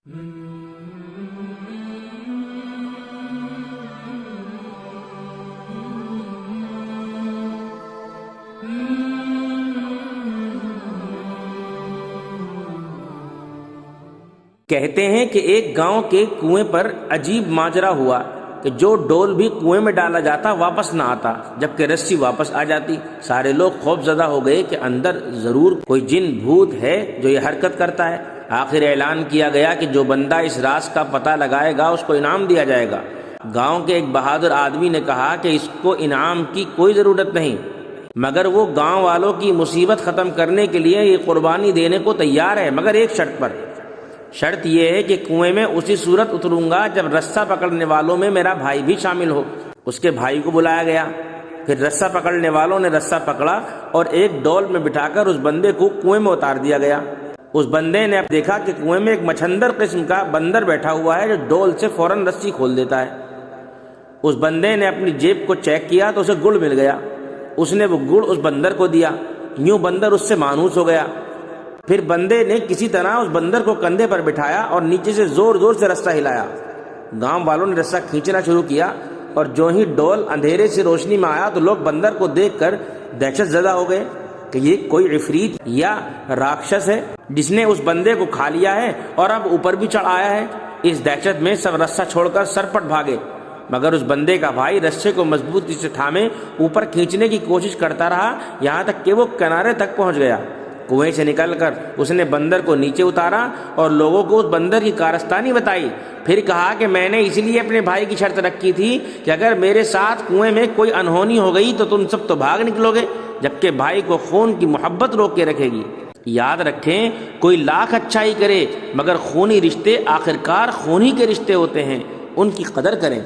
کہتے ہیں کہ ایک گاؤں کے کنویں پر عجیب ماجرا ہوا کہ جو ڈول بھی کنویں میں ڈالا جاتا واپس نہ آتا، جبکہ رسی واپس آ جاتی۔ سارے لوگ خوف زدہ ہو گئے کہ اندر ضرور کوئی جن بھوت ہے جو یہ حرکت کرتا ہے۔ آخر اعلان کیا گیا کہ جو بندہ اس راز کا پتہ لگائے گا اس کو انعام دیا جائے گا۔ گاؤں کے ایک بہادر آدمی نے کہا کہ اس کو انعام کی کوئی ضرورت نہیں، مگر وہ گاؤں والوں کی مصیبت ختم کرنے کے لیے یہ قربانی دینے کو تیار ہے، مگر ایک شرط پر۔ شرط یہ ہے کہ کنویں میں اسی صورت اتروں گا جب رسہ پکڑنے والوں میں میرا بھائی بھی شامل ہو۔ اس کے بھائی کو بلایا گیا، پھر رسہ پکڑنے والوں نے رسہ پکڑا اور ایک ڈول میں بٹھا کر اس بندے کو کنویں میں اتار دیا گیا۔ اس بندے نے دیکھا کہ کنویں میں ایک مچھندر قسم کا بندر بیٹھا ہوا ہے جو ڈول سے فوراً رسی کھول دیتا ہے۔ اس بندے نے اپنی جیب کو چیک کیا تو اسے گڑ مل گیا۔ اس نے وہ گڑ اس بندر کو دیا، یوں بندر اس سے مانوس ہو گیا۔ پھر بندے نے کسی طرح اس بندر کو کندھے پر بٹھایا اور نیچے سے زور زور سے رسہ ہلایا۔ گاؤں والوں نے رسہ کھینچنا شروع کیا اور جو ہی ڈول اندھیرے سے روشنی میں آیا تو لوگ بندر کو دیکھ کر دہشت زدہ ہو گئے کہ یہ کوئی عفریت یا راکشس ہے جس نے اس بندے کو کھا لیا ہے اور اب اوپر بھی چڑھ آیا ہے۔ اس دہشت میں سب رسہ چھوڑ کر سرپٹ بھاگے، مگر اس بندے کا بھائی رسے کو مضبوطی سے تھامے اوپر کھینچنے کی کوشش کرتا رہا، یہاں تک کہ وہ کنارے تک پہنچ گیا۔ کنویں سے نکل کر اس نے بندر کو نیچے اتارا اور لوگوں کو اس بندر کی کارستانی بتائی۔ پھر کہا کہ میں نے اس لیے اپنے بھائی کی شرط رکھی تھی کہ اگر میرے ساتھ کنویں میں کوئی انہونی ہو گئی تو تم سب تو بھاگ نکلو گے، جبکہ بھائی کو خون کی محبت روک کے رکھے گی۔ یاد رکھیں، کوئی لاکھ اچھائی کرے مگر خونی رشتے آخرکار خون ہی کے رشتے ہوتے ہیں، ان کی قدر کریں۔